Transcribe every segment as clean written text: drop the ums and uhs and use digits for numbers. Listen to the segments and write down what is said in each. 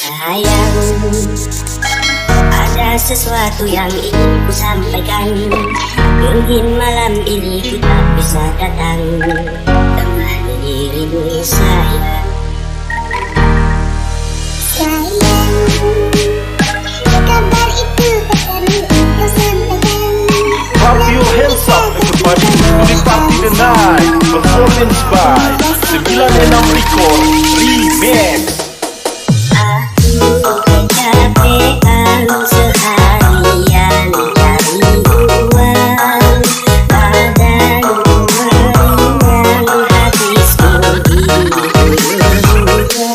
Sayang, ada sesuatu yang ingin ku sampaikan. Mungkin malam ini ku tak bisa datang temani dirimu sayang. Sayang, kabar itu akan ku sampaikan. Clap your hands up everybody to the party tonight. Performance by 96 Record Remix. Aku kecapean seharian cari uang, badanku meriang, hatiku dibuka.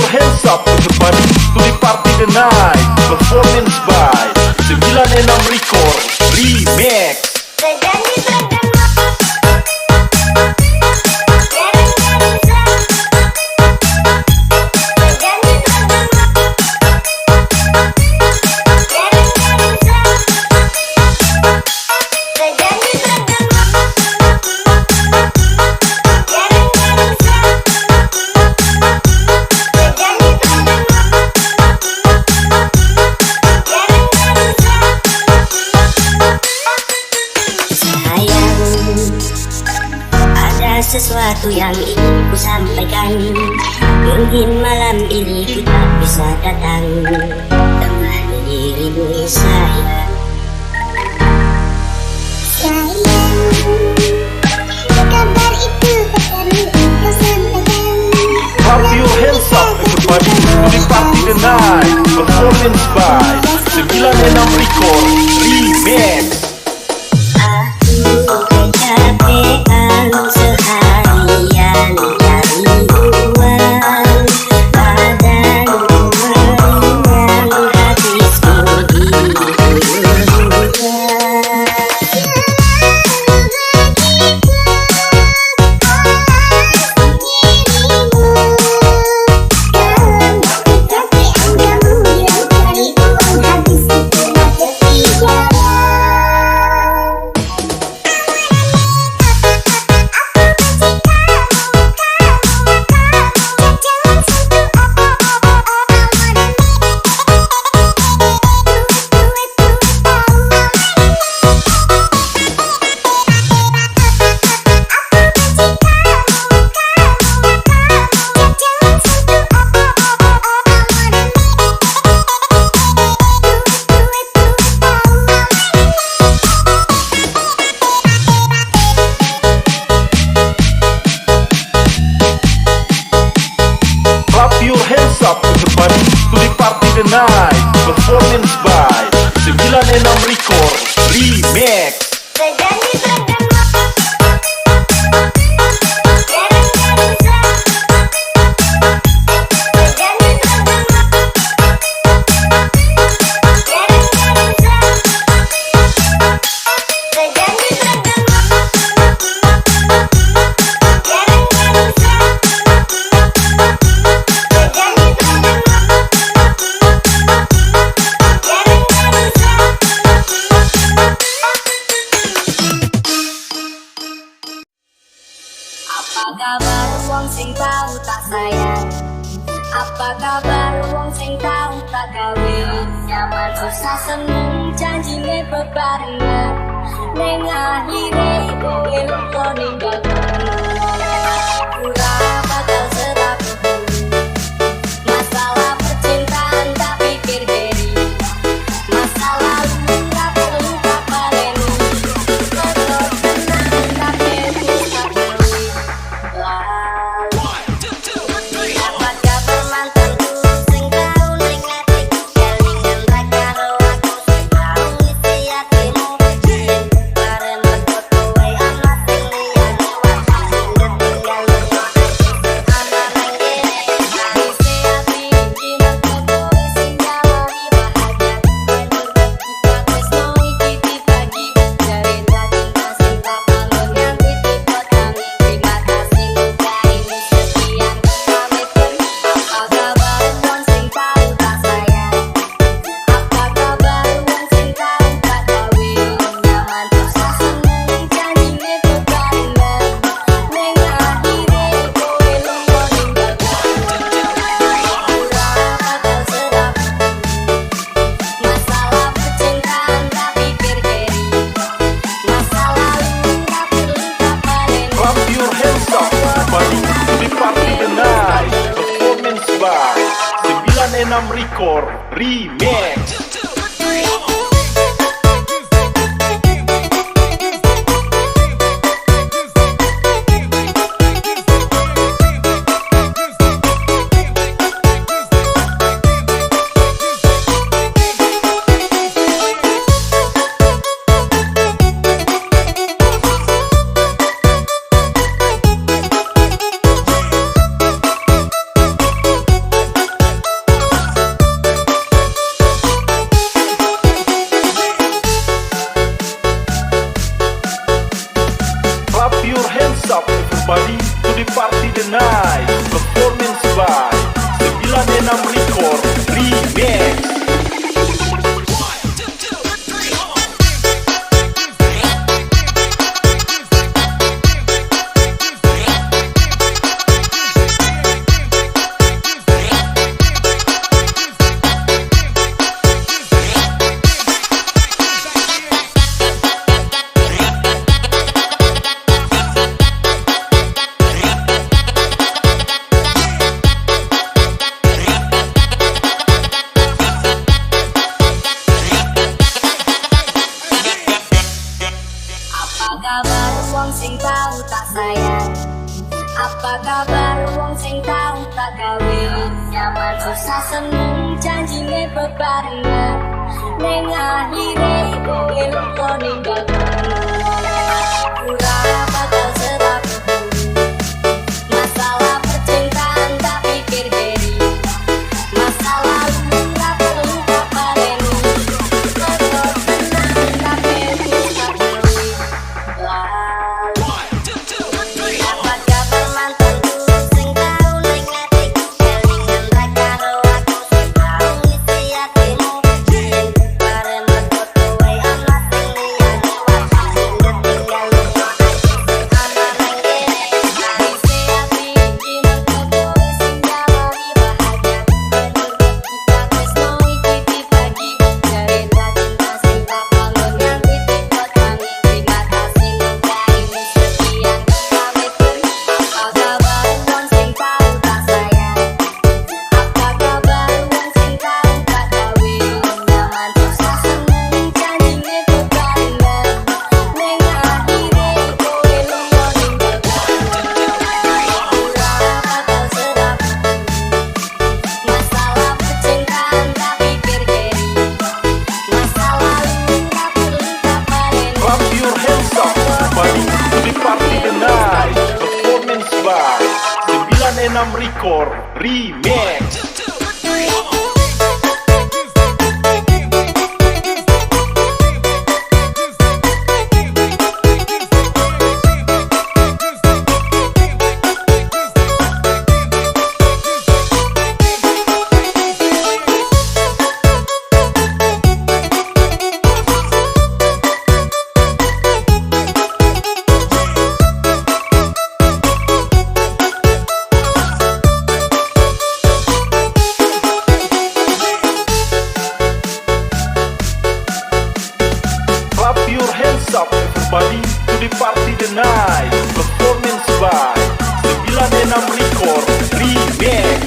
Hands up everybody to the party tonight. Performance by 96 Record Remix. Sesuatu yang ingin ku sampaikan. Mungkin malam ini ku tak bisa datang temani dirimu sayang. Sayang, kabar itu akan ku sampaikan. Clap your hands up everybody to the party tonight. Performance by 96 Record Remix. Aku kecapean seharian cari uang, badanku meriang, hatiku dibuka. Hands up everybody to the party tonight. Performance by 96 Record Remix. Apa kabar wong sing tau tak sayang? Apa kabar wong sing tau tak gawe? Nyaman susah seneng janjine bebarengan. Ning akhire kowe lupa ninggalkan. Ora bakal serapi masalah percintaan tak pikir diri. Masa lalu tak perlu tak baleni. Record Remix. Everybody to the party tonight. Performance by 96 Record Remix. Kabar wong sing tau tak sayang? Apa kabar wong sing tau tak gawe? Nyaman susah seneng janjine bebarengan. Ning akhire kowe lupa ninggalkan. Ora bakal serapi masalah percintaan tak pikir diri. Masa lalu tak perlu tak pareni. Tetap tenang tapi susah dewi. Dapat kabar mantanku sing tau ning atiku, kelingan ra karo aku sing tau ngisi hatimu. Bareng metu kowe ana sing liyane wae sing tinggal lunga sing ana nang kene. Ngisi hati iki metu kowe sing nyawari bahagia. Kita tresno iki dibagi jare cinta sing tak bangun nganti tiba tangi. Terima kasih nunggain sekian pamit pergi. Apa kabar wong sing tau tak sayang? Apa kabar wong sing tau tak gawe? Nyaman susah seneng janjine bebarengan. Ning akhire kowe lunga ninggalkan. Ora bakal serapi masalah percintaan tak pikir diri. Masa lalu tak perlu tak pareni. Clap your hands up, everybody to the party tonight. Performance by 96 Record Remix. Clap your hands up, everybody to the party tonight. Performance by 96 Record Remix.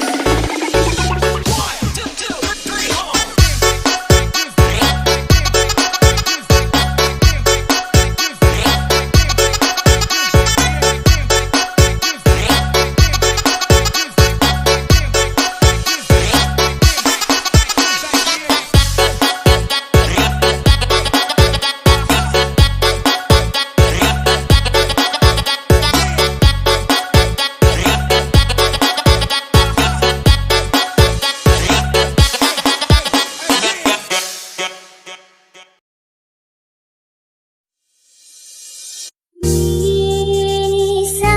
Bisa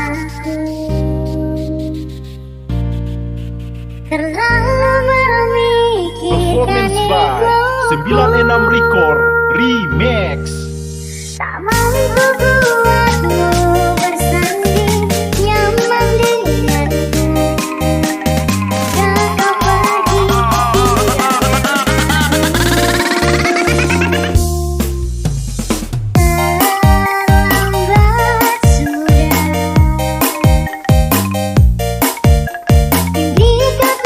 aku terlalu memikirkan Performance by 96 Record Remix. tak mampu buatmu bersanding nyaman denganku. Jika kau pergi terlambat sudah. Indikat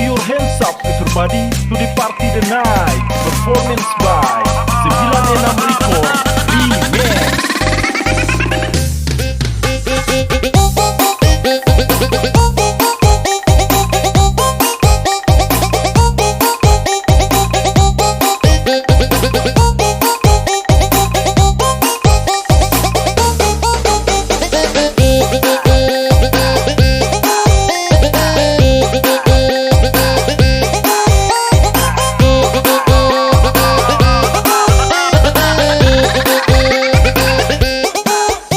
your hands up everybody to the party tonight. Performance by 96 Record Remix.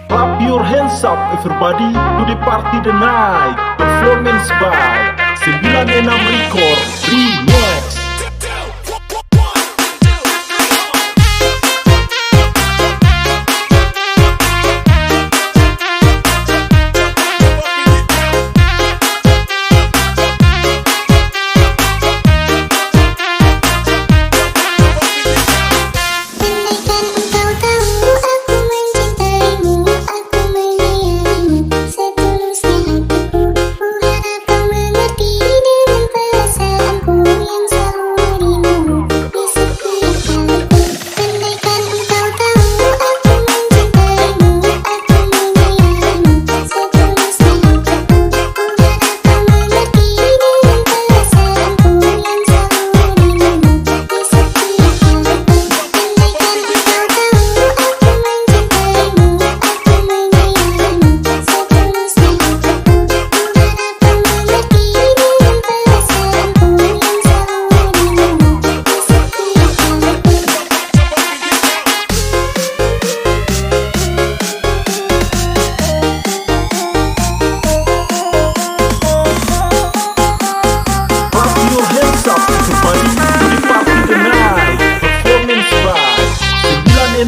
Clap your hands up everybody to the party tonight. Performance by 96 Record Remix.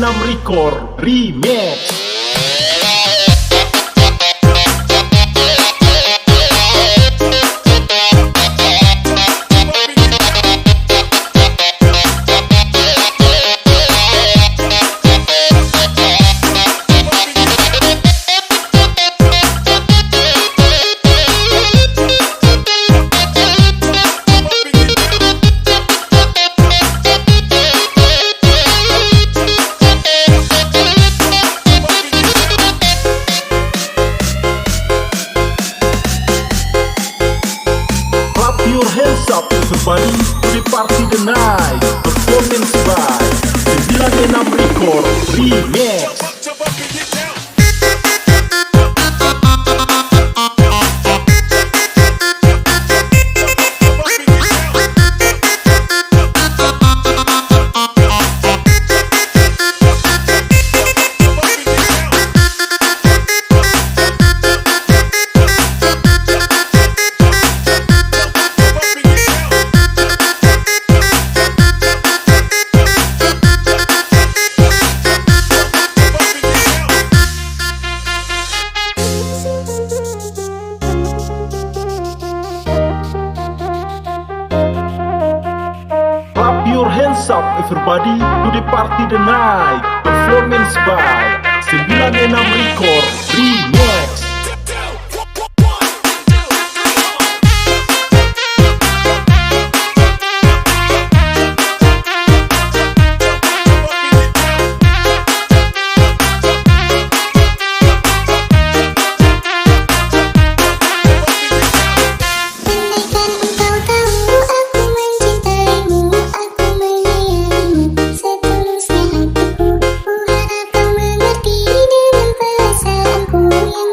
Record Remix. Your hands up everybody to the party tonight. Performance by 96 Record Remix. Clap your hands up everybody to the party tonight. Performance by 96 Record Remix. Setulusnya hatiku, ku harap kau mengerti dengan perasaanku yang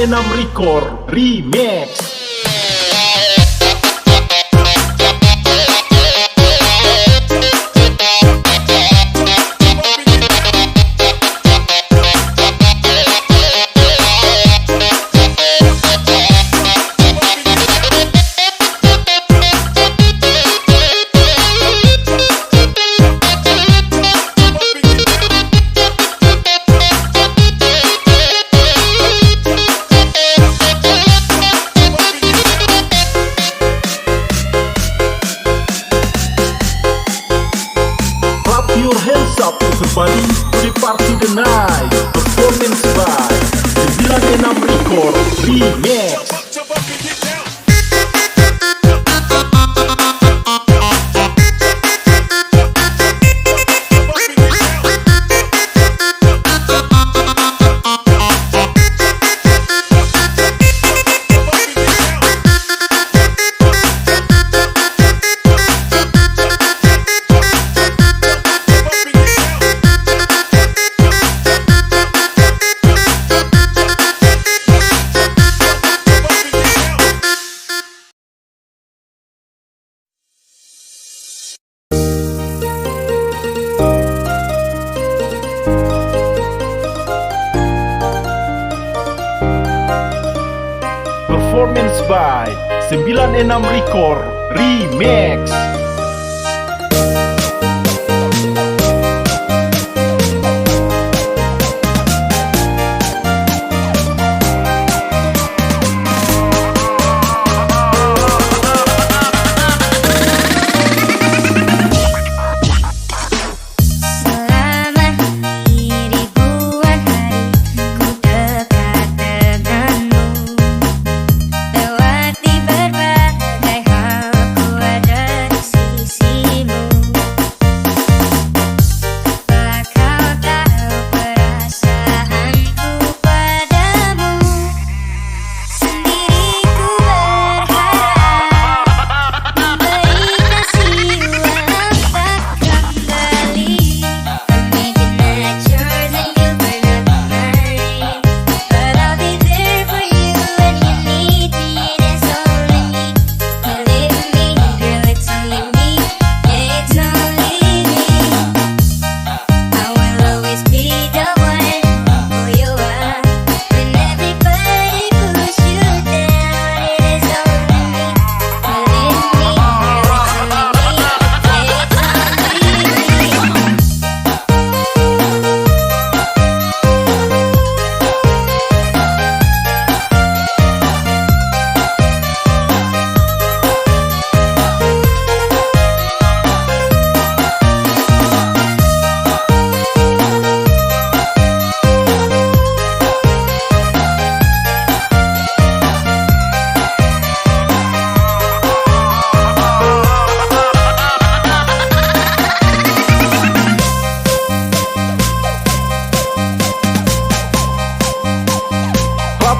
Record Remix. Your hands up everybody to the party tonight. Performance by 96 Record Remix. Performance by 96 Record Remix.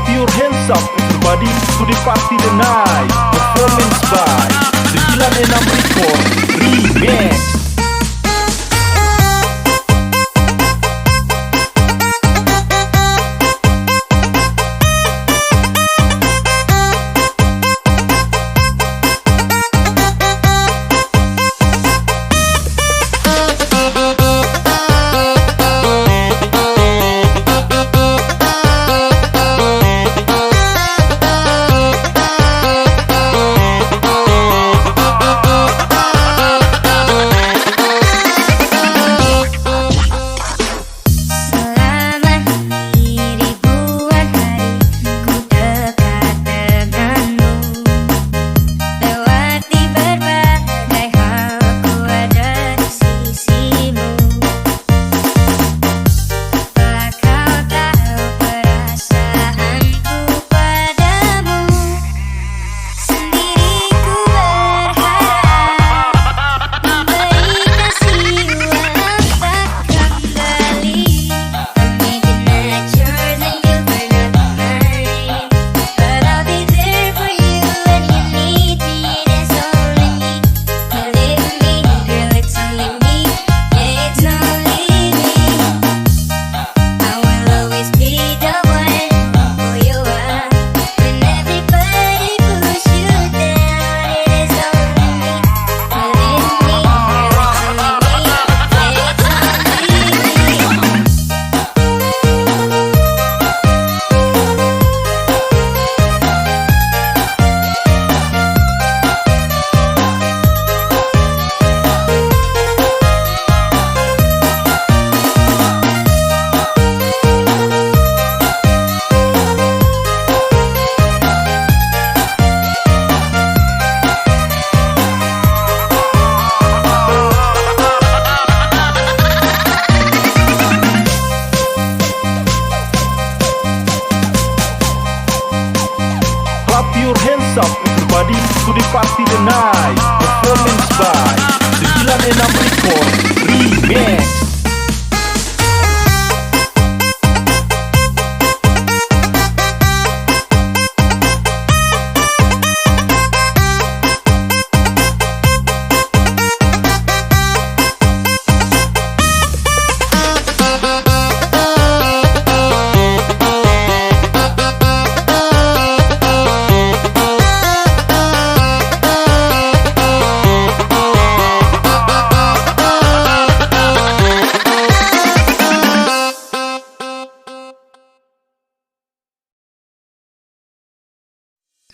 Your hands up everybody to the party tonight. Performance by 96 Record Remix. hands up everybody to the party tonight. Performance by 96 Record Remix.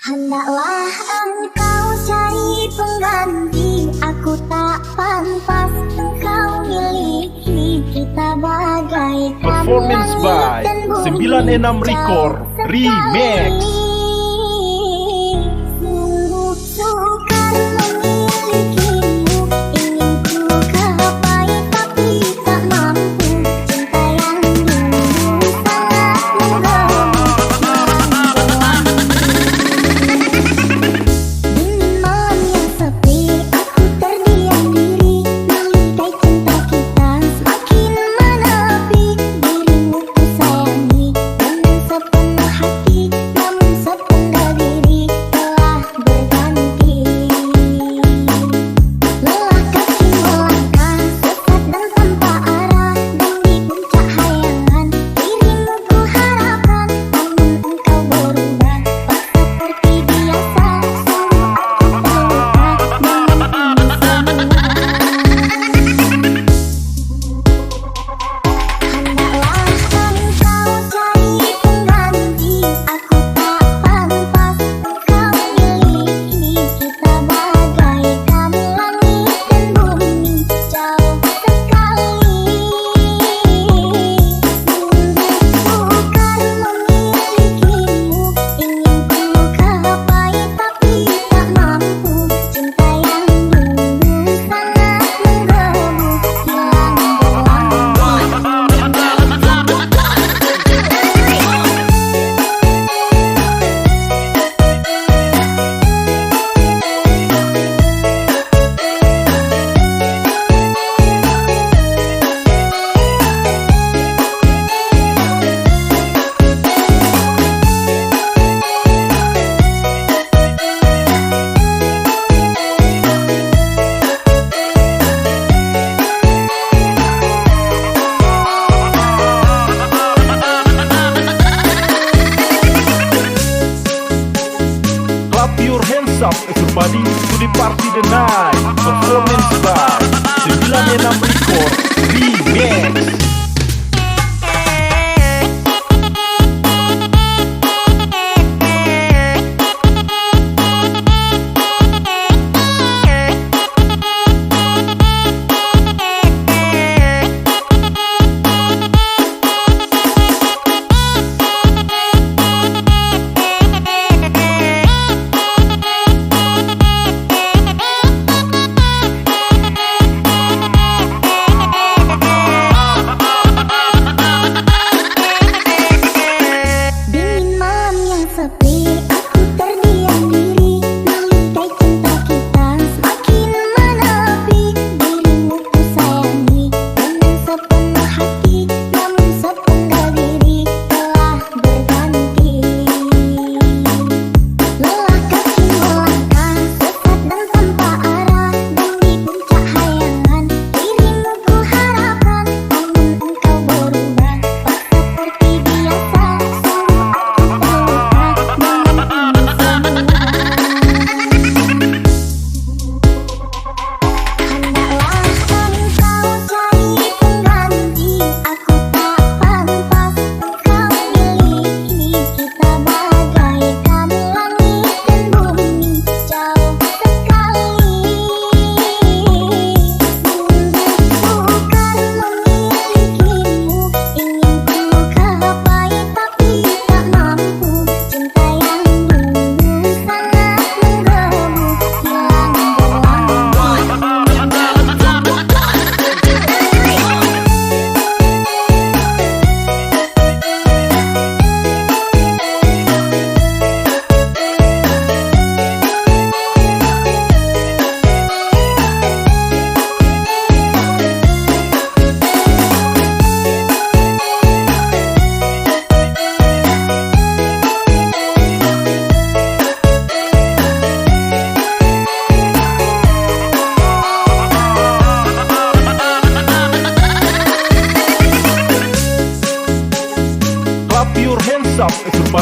Hendaklah engkau cari pengganti, aku tak pantas engkau miliki. Kita bagaikan Performance by 96 Record Remix. Sungguh sukar memilikimu, ingin ku gapai tapi tak mampu. Cinta yang dulu sangat menggemu. Clap your hands up everybody to the party tonight. Performance by 96 Record Remix.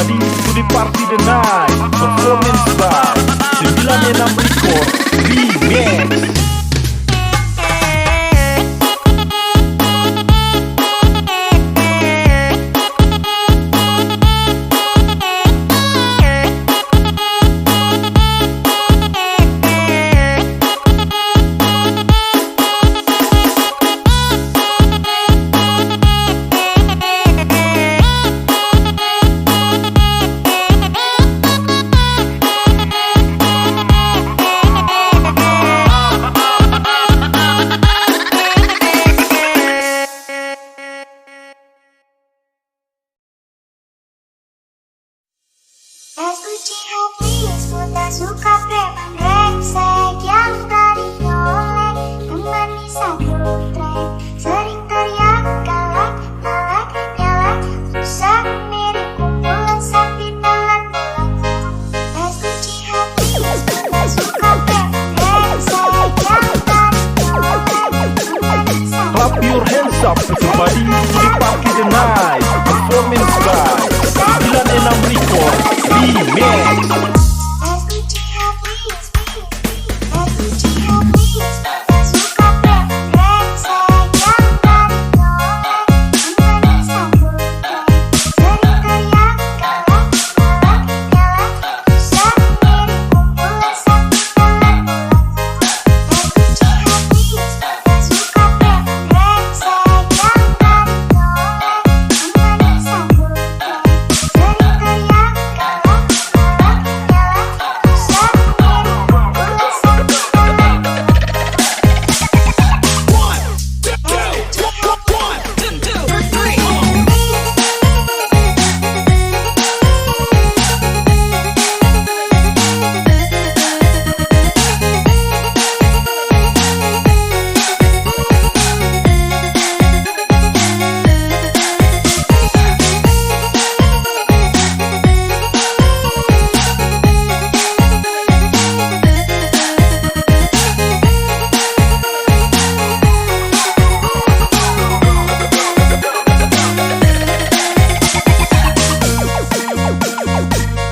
kembali to the party the night. Performance by 96 Record Remix. Uji hati sudah suka preman brengsek yang tadi nyolek temani satu trek, sering teriak galak galak galak, susah mirip kumpulan sapi nelan bulan. Uji hati sudah suka preman brengsek yang tadi nyolek temani satu. Clap your hands up everybody to the party the night. Performance by 96 Record Remix.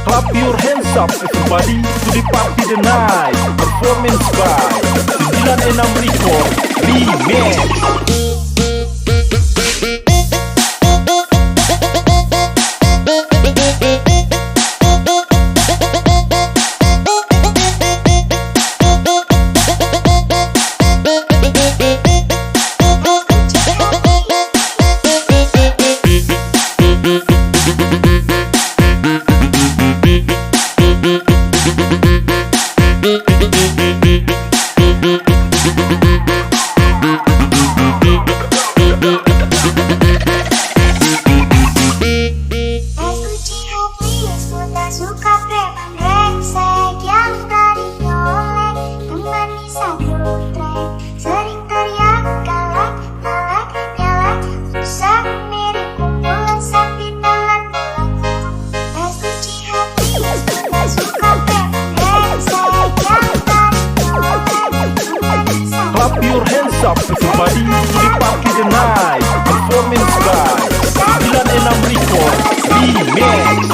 Clap your hands up everybody to the party the night. Performance by 96 Record Remix. Suka preman brengsek yang tadi nyolek temani satu trek, sering teriak galak galak galak, susah mirip kumpulan sapi nelan bulan. Uji hati suka preman brengsek yang tadi nyolek temani satu. Clap your hands up everybody to the party the night. Performance by 96 Record Remix.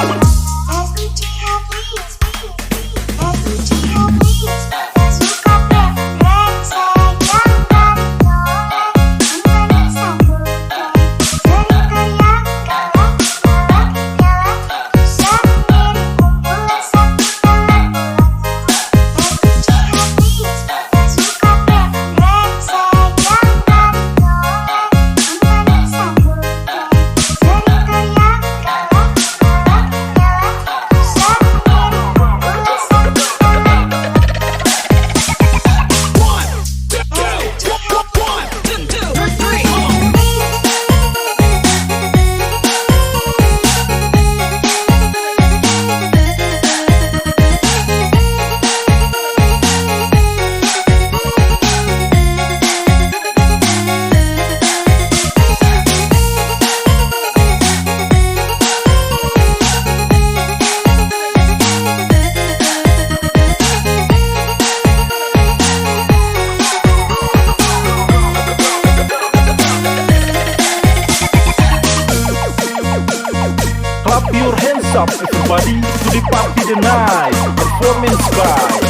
everybody to the party tonight. Performance by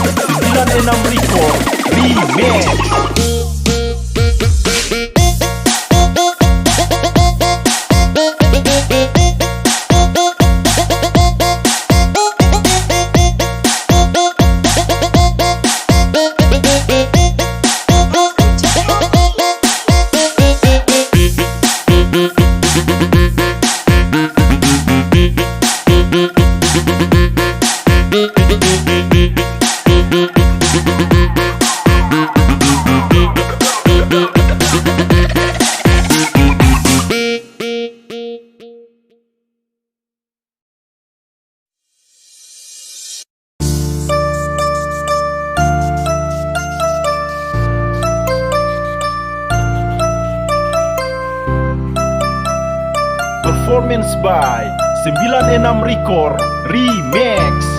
96 Record Remix. Performance by 96 Record Remix.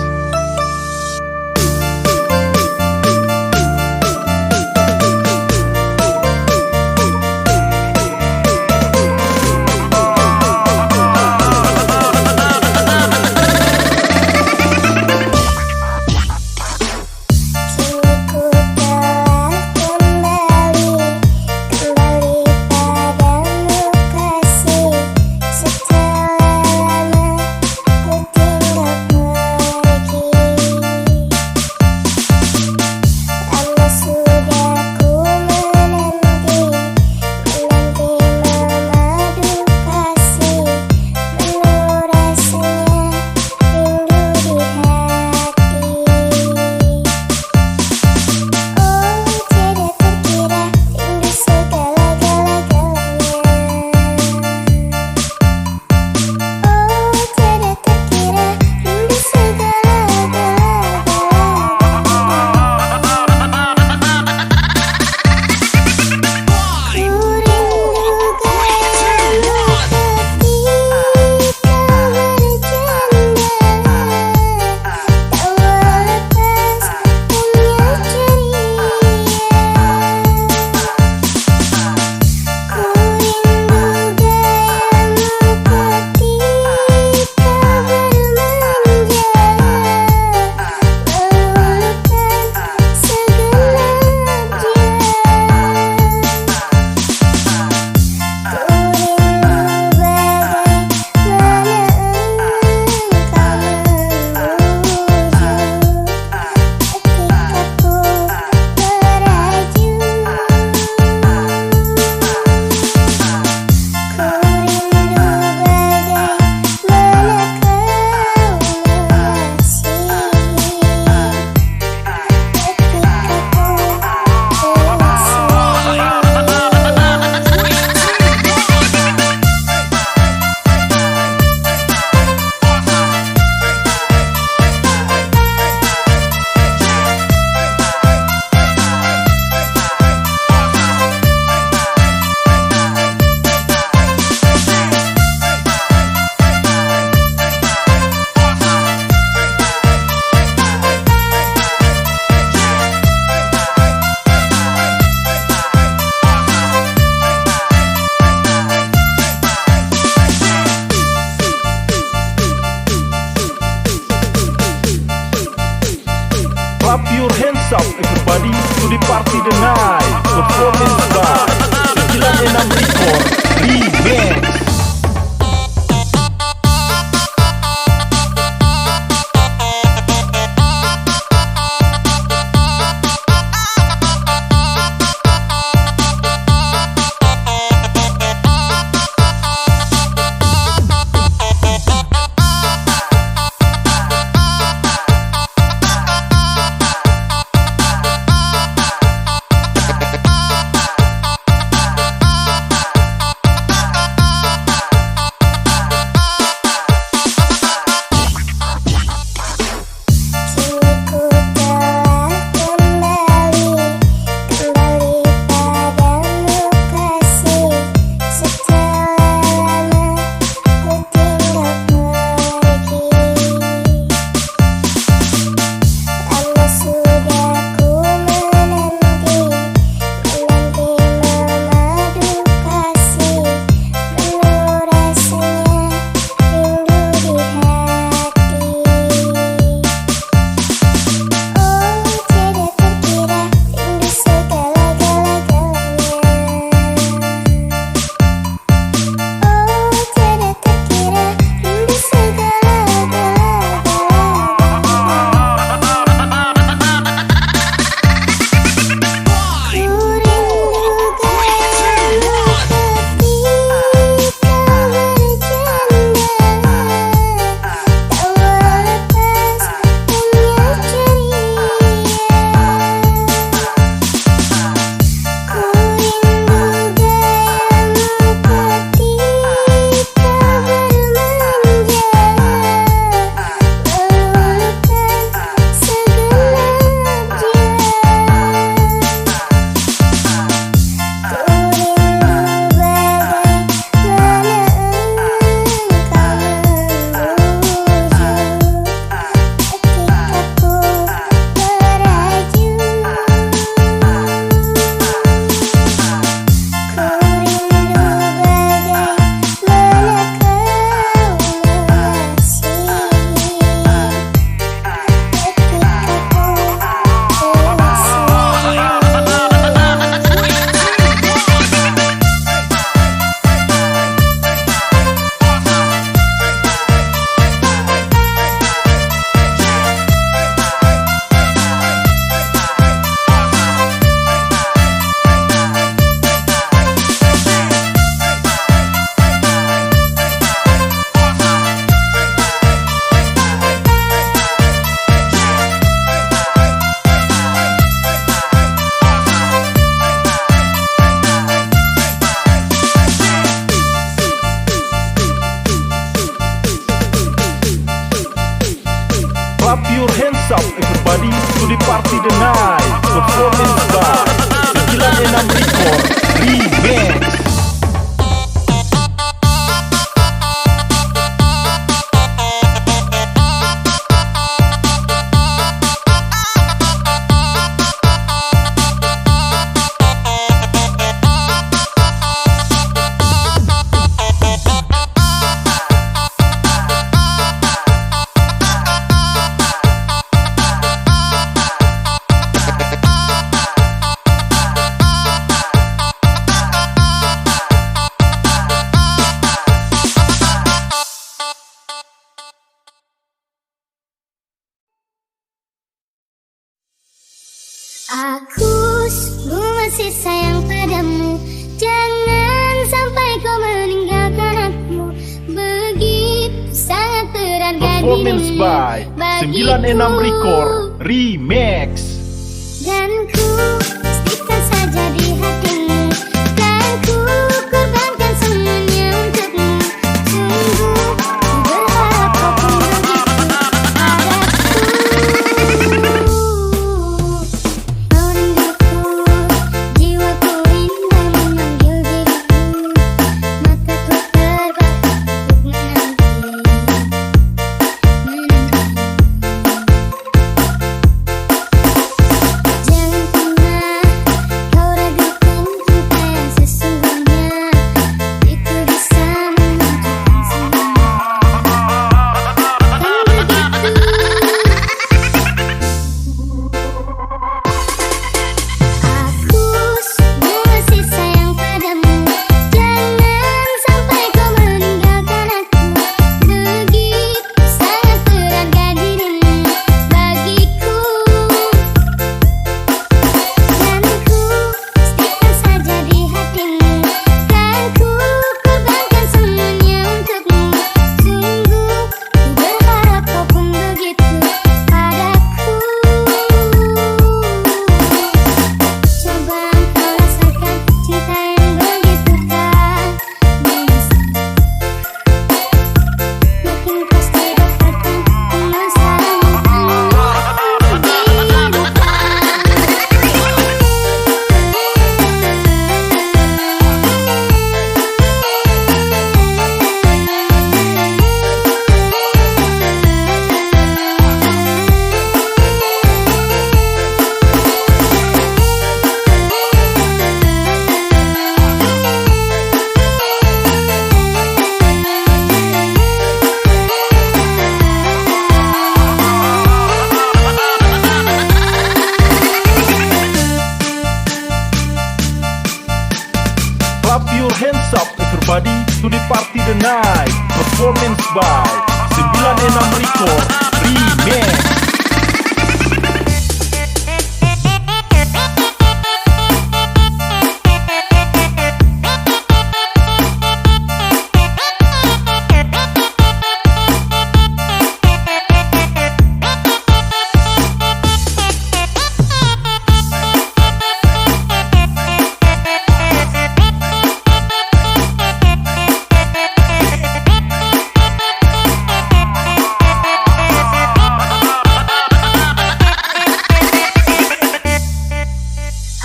Clap your hands up everybody to the party tonight. Performance by 96 Record Remix. everybody to the party tonight. Performance by 96 Record Remix. Aku sungguh masih sayang padamu. Jangan sampai kau meninggalkan aku. Begitu sangat berharga Performance dirimu by 96 Record Remix. Dan ku pastikan saja di hatimu. Dan ku korbankan semuanya untukmu. Sungguh ku berharap kau pun begitu padaku. Kau rinduku, jiwaku indah memanggil diriku. Mataku terbakar untuk menanti. Jangan pernah kau ragukan cinta yang sesungguhnya. Itu bisa menunjukkan semuanya. Kan begitu. Aku sungguh masih sayang padamu. Jangan sampai kau meninggalkan aku. Begitu sangat berharga dirimu bagiku. Dan ku pastikan saja di hatimu. Kan ku korbankan semuanya untukmu. Sungguh ku berharap kau pun begitu padaku. Coba engkau rasakan cinta yang begitu kan menyesal. Makin pasti dapatkan penasaran Clap your hands up everybody to the party tonight. Performance by 96 Record Remix.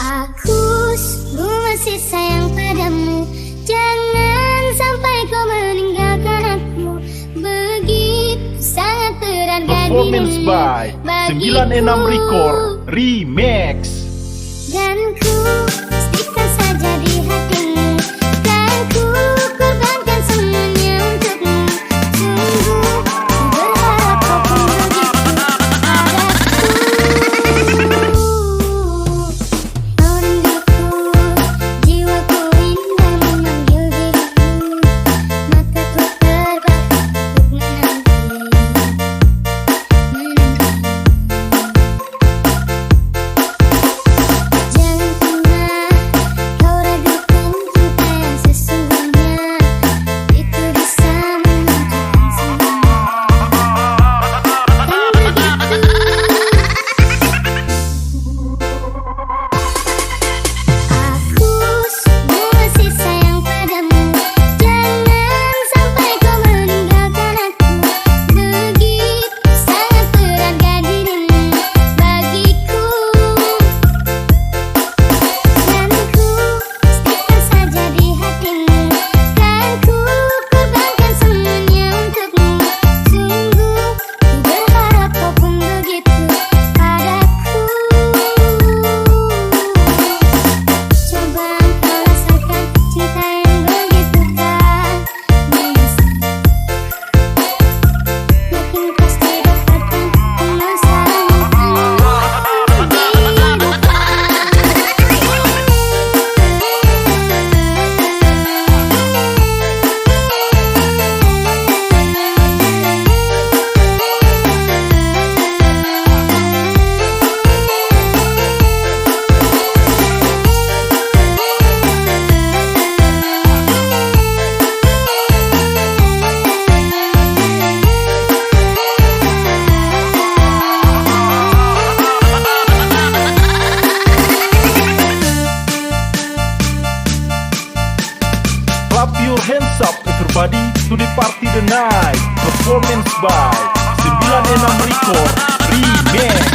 Aku sungguh masih sayang padamu. Jangan sampai kau meninggalkan aku. Begitu sangat berharga Performance dirimu by bagiku. 96 Record Remix. Dan ku pastikan saja di hatimu. Dan ku korbankan semuanya untukmu. Sungguh ku berharap kau pun begitu padaku. Kau rinduku, jiwaku indah memanggil diriku. Mataku terbakar untuk menanti. Jangan pernah Record Remix.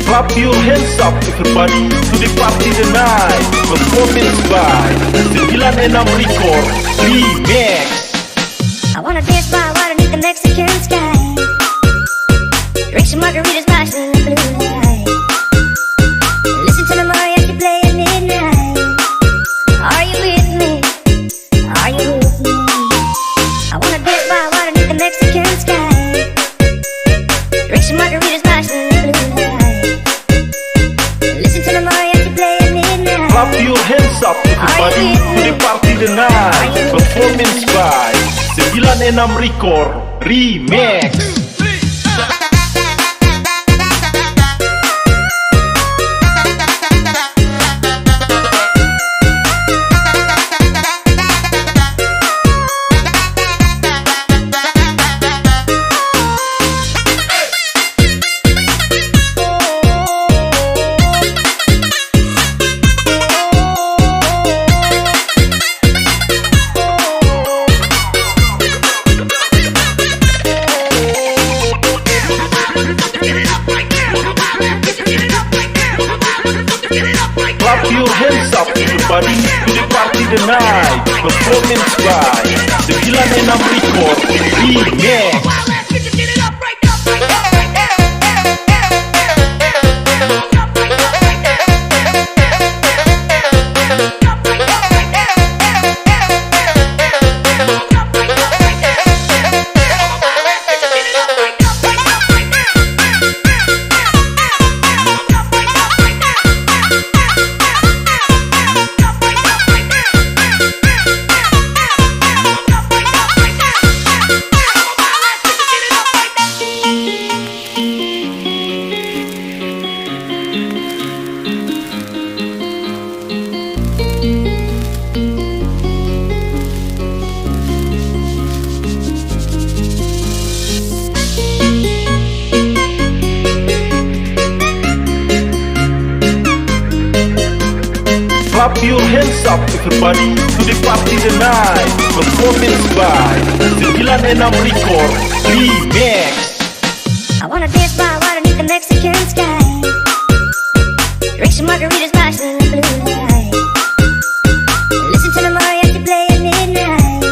Clap your hands up everybody to the party tonight. Performance by 96 Record Remix. I wanna dance by water beneath the Mexican sky. Drink some margaritas, watch the blue light. Listen to the mariachi play at midnight. Are you with me? Are you with me? I wanna dance by water beneath the Mexican sky. Drink some margaritas, watch the blue light. Listen to the mariachi play at midnight. Clap your hands up everybody to the party tonight. Performance by 96 Record Remix. Clap your hands up everybody to the party tonight. Performance by 96 Record Remix. Clap your hands up everybody to the party tonight. Performance by 96 Record Remix. I wanna dance by water beneath the Mexican sky. Drink some margaritas, watch the blue light. Listen to the mariachi play at midnight.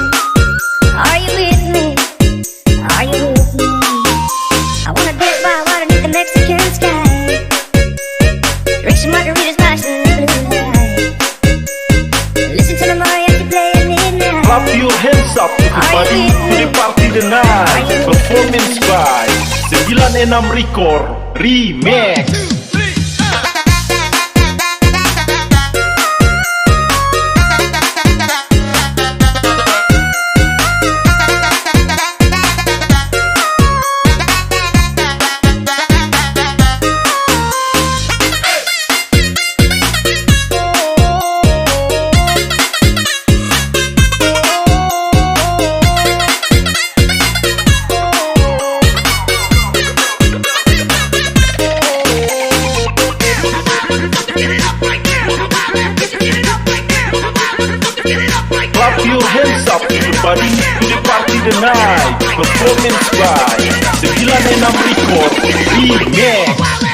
Are you with me? Are you with me? I wanna dance by water beneath the Mexican sky. Drink some margaritas, watch the blue light. Listen to the mariachi play at midnight. Clap your hands up everybody to the party tonight. Performance by 96 Record Remix. Clap your hands up everybody to the party tonight. Performance by 96 Record Remix.